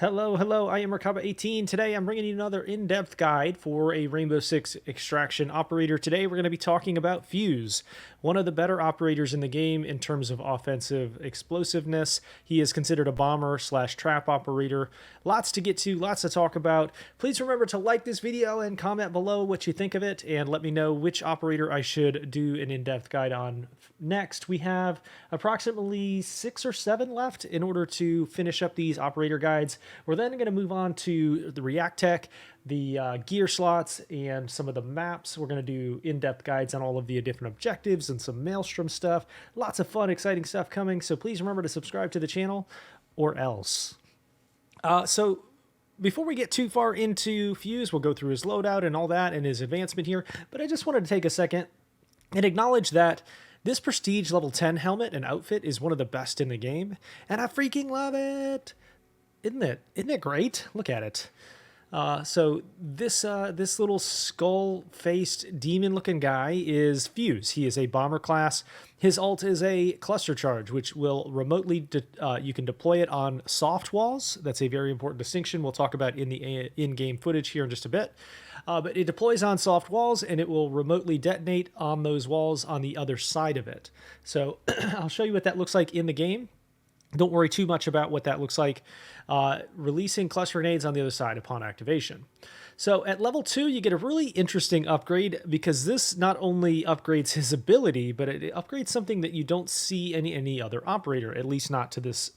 Hello, I am Rakaba18. Today I'm bringing you another in-depth guide for a Rainbow Six extraction operator. Today we're going to be talking about Fuze, one of the better operators in the game in terms of offensive explosiveness. He is considered a bomber slash trap operator. Lots to get to, lots to talk about. Please remember to like this video and comment below what you think of it, and let me know which operator I should do an in-depth guide on next. We have approximately 6 or 7 left in order to finish up these operator guides. We're then going to move on to the React Tech, the gear slots, and some of the maps. We're going to do in-depth guides on all of the different objectives and some Maelstrom stuff. Lots of fun, exciting stuff coming, so please remember to subscribe to the channel or else. So before we get too far into Fuze, we'll go through his loadout and all that and his advancement here, but I just wanted to take a second and acknowledge that this Prestige level 10 helmet and outfit is one of the best in the game, and I freaking love it! Isn't it great? Look at it. So this little skull-faced demon-looking guy is Fuze. He is a bomber class. His ult is a cluster charge, which will remotely you can deploy it on soft walls. That's a very important distinction we'll talk about in the in-game footage here in just a bit. But it deploys on soft walls, and it will remotely detonate on those walls on the other side of it. So I'll show you what that looks like in the game. Don't worry too much about what that looks like. Releasing cluster grenades on the other side upon activation. So at level 2, you get a really interesting upgrade because this not only upgrades his ability, but it upgrades something that you don't see any other operator, at least not to this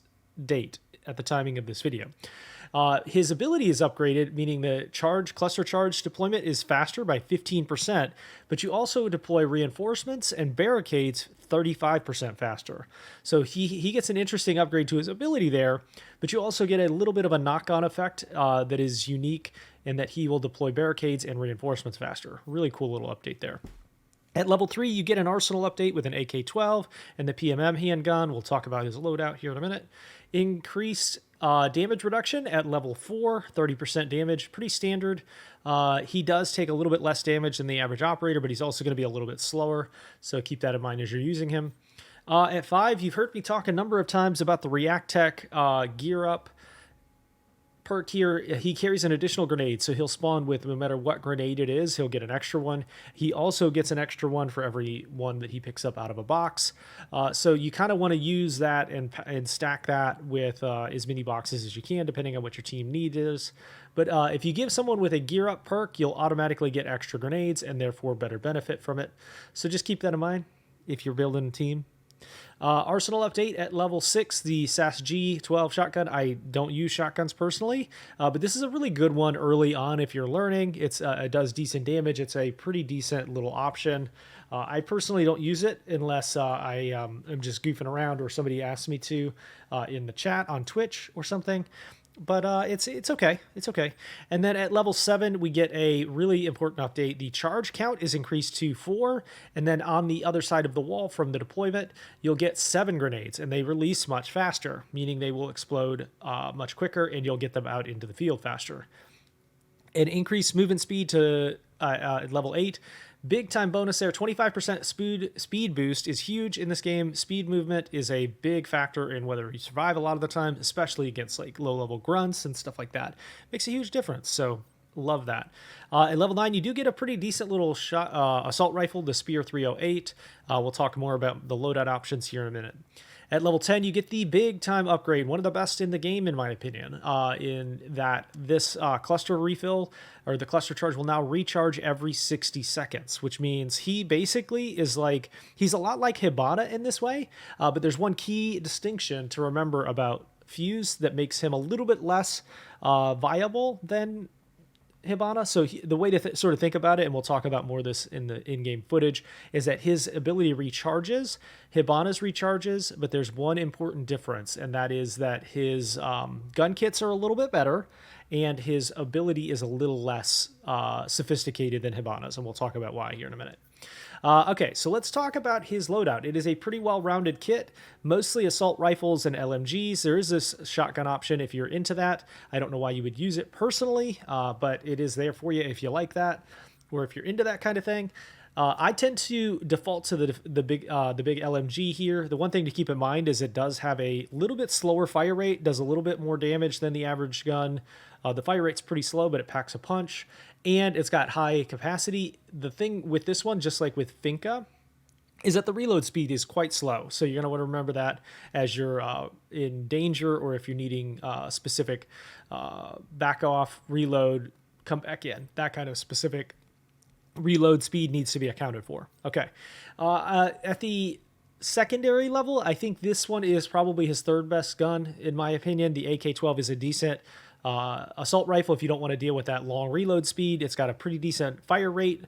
date at the timing of this video. His ability is upgraded, meaning the cluster charge deployment is faster by 15%, but you also deploy reinforcements and barricades 35% faster. So he gets an interesting upgrade to his ability there, but you also get a little bit of a knock-on effect that is unique in that he will deploy barricades and reinforcements faster. Really cool little update there. At level 3, you get an arsenal update with an AK-12 and the PMM handgun. We'll talk about his loadout here in a minute. Increased damage reduction at level 4, 30% damage, pretty standard. He does take a little bit less damage than the average operator, but he's also going to be a little bit slower, so keep that in mind as you're using him. At 5, you've heard me talk a number of times about the React Tech gear up perk here. He carries an additional grenade, so he'll spawn with no matter what grenade it is, he'll get an extra one. He also gets an extra one for every one that he picks up out of a box. So you kind of want to use that and stack that with as many boxes as you can, depending on what your team need is. But if you give someone with a gear up perk, you'll automatically get extra grenades and therefore better benefit from it. So just keep that in mind if you're building a team. Arsenal update at level 6, the SAS-G12 shotgun. I don't use shotguns personally, but this is a really good one early on if you're learning. It does decent damage. It's a pretty decent little option. I personally don't use it unless I am just goofing around or somebody asks me to in the chat on Twitch or something. But it's okay. It's okay. And then at level 7, we get a really important update. The charge count is increased to 4, and then on the other side of the wall from the deployment, you'll get 7 grenades, and they release much faster, meaning they will explode much quicker, and you'll get them out into the field faster. An increased movement speed to level 8. Big time bonus there. 25% speed boost is huge in this game. Speed movement is a big factor in whether you survive a lot of the time, especially against like low level grunts and stuff like that. Makes a huge difference. So love that. At level 9, you do get a pretty decent little assault rifle, the Spear 308. We'll talk more about the loadout options here in a minute. At level 10, you get the big time upgrade, one of the best in the game, in my opinion, in that this cluster refill, or the cluster charge, will now recharge every 60 seconds, which means he basically is like, he's a lot like Hibana in this way, but there's one key distinction to remember about Fuze that makes him a little bit less viable than Hibana. So the way to sort of think about it, and we'll talk about more of this in the in-game footage, is that his ability recharges, Hibana's recharges, but there's one important difference, and that is that his gun kits are a little bit better, and his ability is a little less sophisticated than Hibana's, and we'll talk about why here in a minute. Okay, so let's talk about his loadout. It is a pretty well-rounded kit, mostly assault rifles and LMGs. There is this shotgun option if you're into that. I don't know why you would use it personally, but it is there for you if you like that, or if you're into that kind of thing. I tend to default to the big LMG here. The one thing to keep in mind is it does have a little bit slower fire rate, does a little bit more damage than the average gun. The fire rate's pretty slow, but it packs a punch, and it's got high capacity. The thing with this one, just like with Finca, is that the reload speed is quite slow. So you're going to want to remember that as you're in danger, or if you're needing specific back off, reload, come back in. That kind of specific reload speed needs to be accounted for. Okay. At the secondary level, I think this one is probably his third best gun, in my opinion. The AK-12 is a decent assault rifle if you don't want to deal with that long reload speed. It's got a pretty decent fire rate,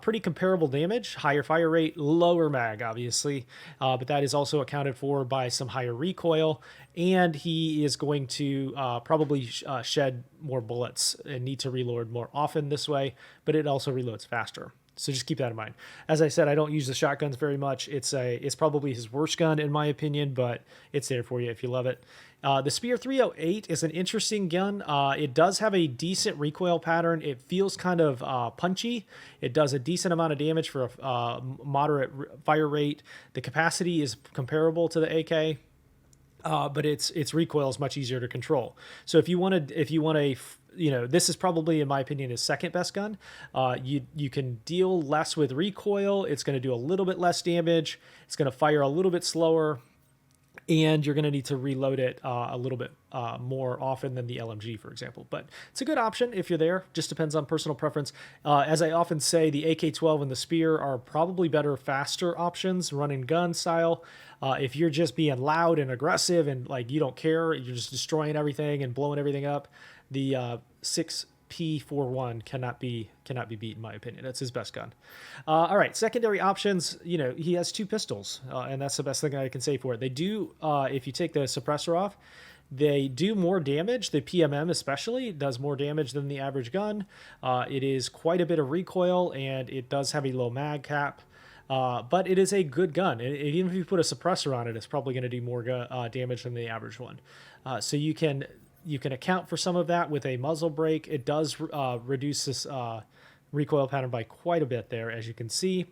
pretty comparable damage, higher fire rate, lower mag, obviously, but that is also accounted for by some higher recoil, and he is going to probably shed more bullets and need to reload more often this way, but it also reloads faster. So just keep that in mind. As I said, I don't use the shotguns very much. It's probably his worst gun in my opinion, but it's there for you if you love it. The Spear 308 is an interesting gun. It does have a decent recoil pattern. It feels kind of punchy. It does a decent amount of damage for a moderate fire rate. The capacity is comparable to the AK. But its recoil is much easier to control. So if you want a, this is probably, in my opinion, his second best gun. You can deal less with recoil. It's going to do a little bit less damage. It's going to fire a little bit slower, and you're going to need to reload it a little bit more often than the LMG, for example. But it's a good option if you're there. Just depends on personal preference. As I often say, the AK-12 and the Spear are probably better, faster options, run and gun style. If you're just being loud and aggressive and like you don't care, you're just destroying everything and blowing everything up, the 6P41 cannot be beat, in my opinion. That's his best gun. All right, secondary options. He has two pistols, and that's the best thing I can say for it. They do, if you take the suppressor off, they do more damage. The PMM especially does more damage than the average gun. It is quite a bit of recoil, and it does have a low mag cap. But it is a good gun. Even if you put a suppressor on it, it's probably going to do more damage than the average one. So you can account for some of that with a muzzle brake. It does reduce this recoil pattern by quite a bit there, as you can see.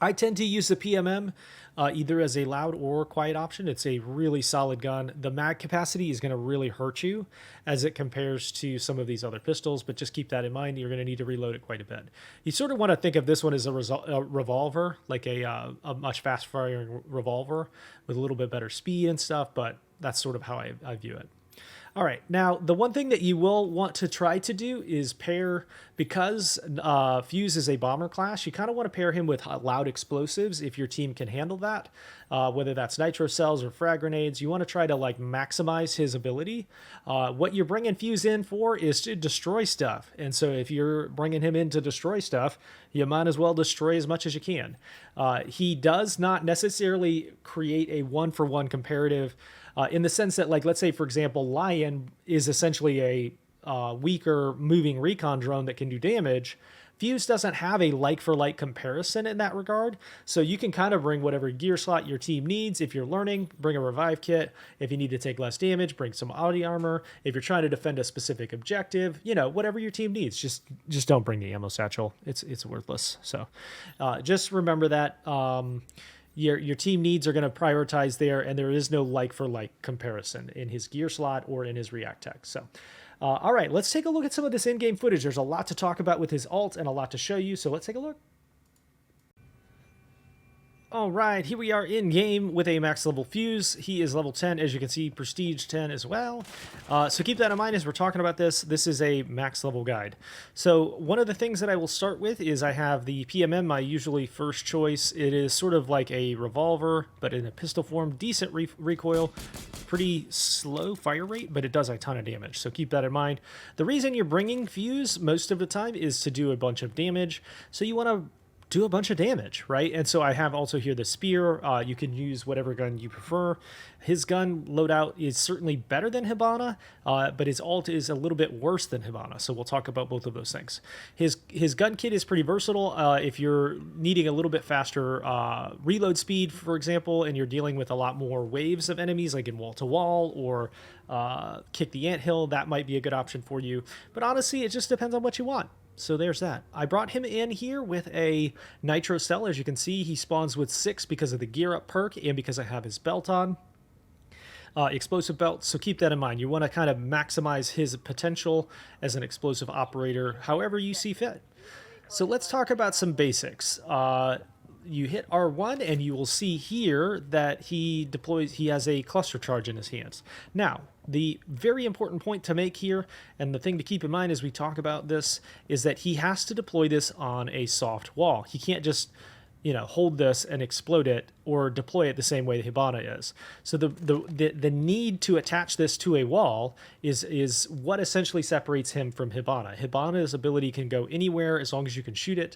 I tend to use the PMM either as a loud or quiet option. It's a really solid gun. The mag capacity is going to really hurt you as it compares to some of these other pistols, but just keep that in mind. You're going to need to reload it quite a bit. You sort of want to think of this one as a revolver, like a much fast-firing revolver with a little bit better speed and stuff, but that's sort of how I view it. All right, now the one thing that you will want to try to do is pair, because Fuze is a bomber class, you kind of want to pair him with loud explosives if your team can handle that, whether that's nitro cells or frag grenades. You want to try to like maximize his ability. What you're bringing Fuze in for is to destroy stuff, and so if you're bringing him in to destroy stuff, you might as well destroy as much as you can. He does not necessarily create a one-for-one comparative in the sense that, like, let's say, for example, Lion is essentially a weaker moving recon drone that can do damage. Fuze doesn't have a like-for-like comparison in that regard, so you can kind of bring whatever gear slot your team needs. If you're learning, bring a revive kit. If you need to take less damage, bring some body armor. If you're trying to defend a specific objective, whatever your team needs. Just don't bring the ammo satchel. It's worthless. So just remember that. Your team needs are going to prioritize there, and there is no like-for-like comparison in his gear slot or in his react tech. So, all right, let's take a look at some of this in-game footage. There's a lot to talk about with his ult and a lot to show you, so let's take a look. All right, here we are in game with a max level Fuze. He is level 10, as you can see, prestige 10 as well. So keep that in mind as we're talking about this. This is a max level guide. So one of the things that I will start with is I have the PMM, my usually first choice. It is sort of like a revolver, but in a pistol form, decent recoil, pretty slow fire rate, but it does a ton of damage. So keep that in mind. The reason you're bringing Fuze most of the time is to do a bunch of damage. So you want to do a bunch of damage, right? And so I have also here the Spear. You can use whatever gun you prefer. His gun loadout is certainly better than Hibana, but his ult is a little bit worse than Hibana. So we'll talk about both of those things. His gun kit is pretty versatile. If you're needing a little bit faster reload speed, for example, and you're dealing with a lot more waves of enemies, like in wall-to-wall or kick the anthill, that might be a good option for you. But honestly, it just depends on what you want. So there's that. I brought him in here with a nitro cell. As you can see, he spawns with 6 because of the gear up perk and because I have his belt on. Explosive belt, so keep that in mind. You want to kind of maximize his potential as an explosive operator however you see fit. So let's talk about some basics. You hit R1 and you will see here that he has a cluster charge in his hands. Now, the very important point to make here, and the thing to keep in mind as we talk about this, is that he has to deploy this on a soft wall. He can't just, hold this and explode it or deploy it the same way the Hibana is. So the need to attach this to a wall is what essentially separates him from Hibana. Hibana's ability can go anywhere as long as you can shoot it.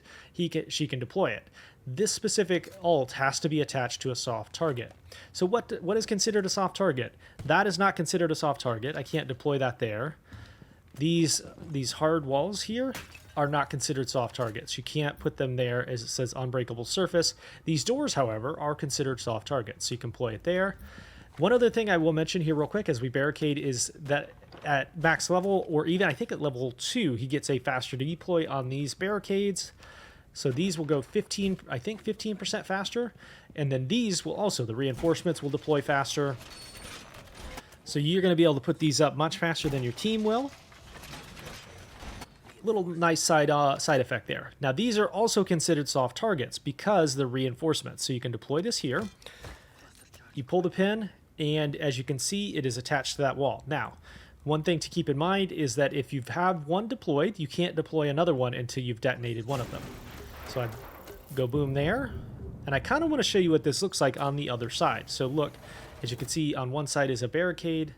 She can deploy it. This specific ult has to be attached to a soft target. So what is considered a soft target? That is not considered a soft target. I can't deploy that there. These hard walls here are not considered soft targets. You can't put them there as it says unbreakable surface. These doors, however, are considered soft targets, so you can deploy it there. One other thing I will mention here real quick as we barricade is that at max level, or even I think at level 2, he gets a faster deploy on these barricades. So these will go 15% faster. And then these will also, the reinforcements will deploy faster. So you're going to be able to put these up much faster than your team will. Little nice side effect there. Now these are also considered soft targets because they're reinforcements. So you can deploy this here. You pull the pin, and as you can see, it is attached to that wall. Now, one thing to keep in mind is that if you have one deployed, you can't deploy another one until you've detonated one of them. So I go boom there, and I kind of want to show you what this looks like on the other side. So look, as you can see, on one side is a barricade.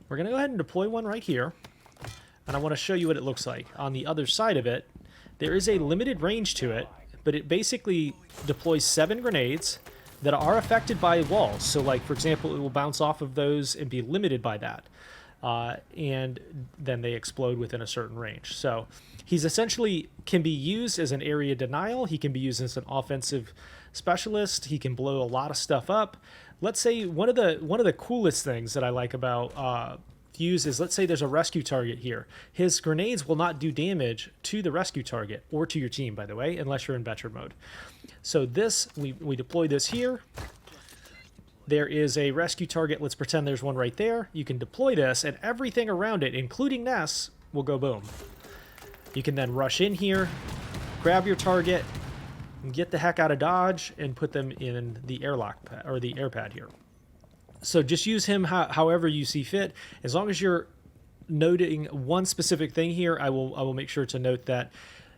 We're going to go ahead and deploy one right here, and I want to show you what it looks like. On the other side of it, there is a limited range to it, but it basically deploys 7 grenades that are affected by walls. So like, for example, it will bounce off of those and be limited by that. And then they explode within a certain range. So he's essentially can be used as an area denial. He can be used as an offensive specialist. He can blow a lot of stuff up. Let's say one of the coolest things that I like about Fuze is, let's say there's a rescue target here. His grenades will not do damage to the rescue target or to your team, by the way, unless you're in veteran mode. So this, we deploy this here. There is a rescue target. Let's pretend there's one right there. You can deploy this, and everything around it, including nests, will go boom. You can then rush in here, grab your target, and get the heck out of dodge, and put them in the airlock pad, or the air pad here. So just use him however you see fit. As long as you're noting one specific thing here, I will make sure to note that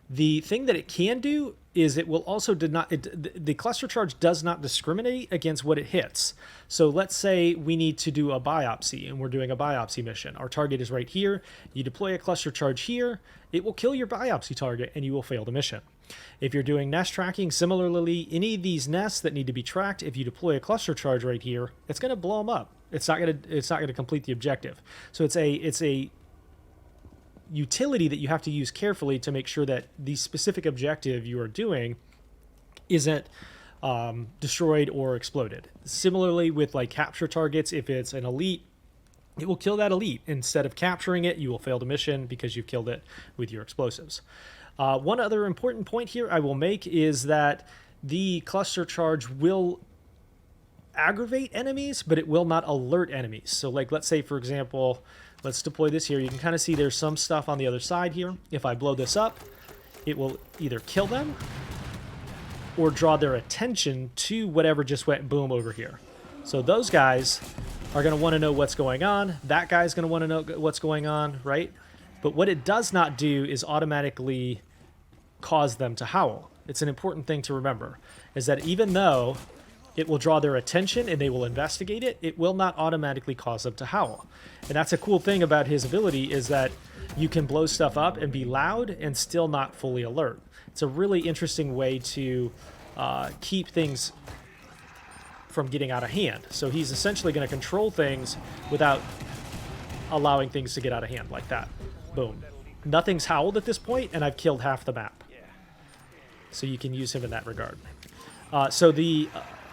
the thing that it can do is it will also the cluster charge does not discriminate against what it hits. So let's say we need to do a biopsy, and we're doing a biopsy mission. Our target is right here. You deploy a cluster charge here, it will kill your biopsy target, and you will fail the mission. If you're doing nest tracking, similarly, any of these nests that need to be tracked, if you deploy a cluster charge right here, it's going to blow them up. It's not going to complete the objective. So it's a utility that you have to use carefully to make sure that the specific objective you are doing isn't destroyed or exploded. Similarly with like capture targets, if it's an elite, it will kill that elite. Instead of capturing it, you will fail the mission because you've killed it with your explosives. One other important point here I will make is that the cluster charge will aggravate enemies, but it will not alert enemies. So like, let's say, for example, let's deploy this here. You can kind of see there's some stuff on the other side here. If I blow this up, it will either kill them or draw their attention to whatever just went boom over here. So those guys are going to want to know what's going on. That guy's going to want to know what's going on, right? But what it does not do is automatically cause them to howl. It's an important thing to remember, is that even though it will draw their attention and they will investigate it, it will not automatically cause them to howl. And that's a cool thing about his ability, is that you can blow stuff up and be loud and still not fully alert. It's a really interesting way to keep things from getting out of hand. So he's essentially going to control things without allowing things to get out of hand like that. Boom. Nothing's howled at this point, and I've killed half the map. So you can use him in that regard.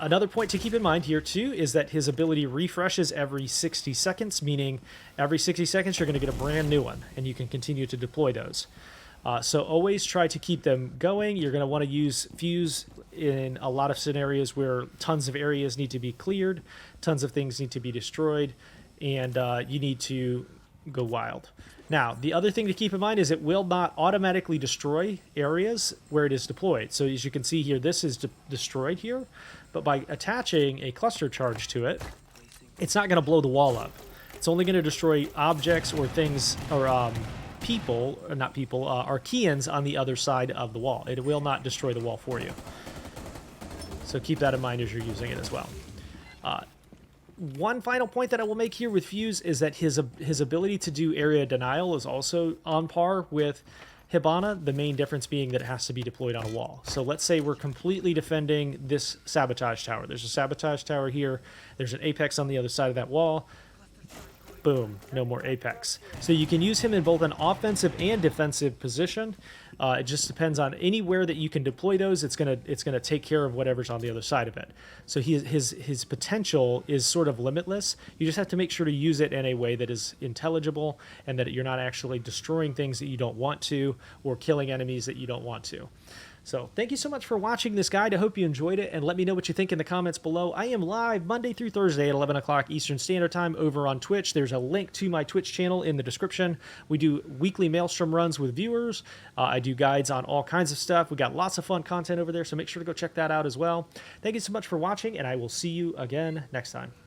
Another point to keep in mind here, too, is that his ability refreshes every 60 seconds, meaning every 60 seconds you're going to get a brand new one, and you can continue to deploy those. So always try to keep them going. You're going to want to use Fuze in a lot of scenarios where tons of areas need to be cleared, tons of things need to be destroyed, and you need to go wild. Now, the other thing to keep in mind is it will not automatically destroy areas where it is deployed. So as you can see here, this is destroyed here, but by attaching a cluster charge to it, it's not going to blow the wall up. It's only going to destroy objects or things, or people, or not people, Archaens on the other side of the wall. It will not destroy the wall for you. So keep that in mind as you're using it as well. One final point that I will make here with Fuze is that his ability to do area denial is also on par with Hibana, the main difference being that it has to be deployed on a wall. So let's say we're completely defending this sabotage tower. There's a sabotage tower here. There's an apex on the other side of that wall. Boom, no more apex. So you can use him in both an offensive and defensive position. It just depends on anywhere that you can deploy those. It's gonna take care of whatever's on the other side of it. So his potential is sort of limitless. You just have to make sure to use it in a way that is intelligible and that you're not actually destroying things that you don't want to or killing enemies that you don't want to. So thank you so much for watching this guide. I hope you enjoyed it, and let me know what you think in the comments below. I am live Monday through Thursday at 11 o'clock Eastern Standard Time over on Twitch. There's a link to my Twitch channel in the description. We do weekly Maelstrom runs with viewers. I do guides on all kinds of stuff. We got lots of fun content over there, so make sure to go check that out as well. Thank you so much for watching, and I will see you again next time.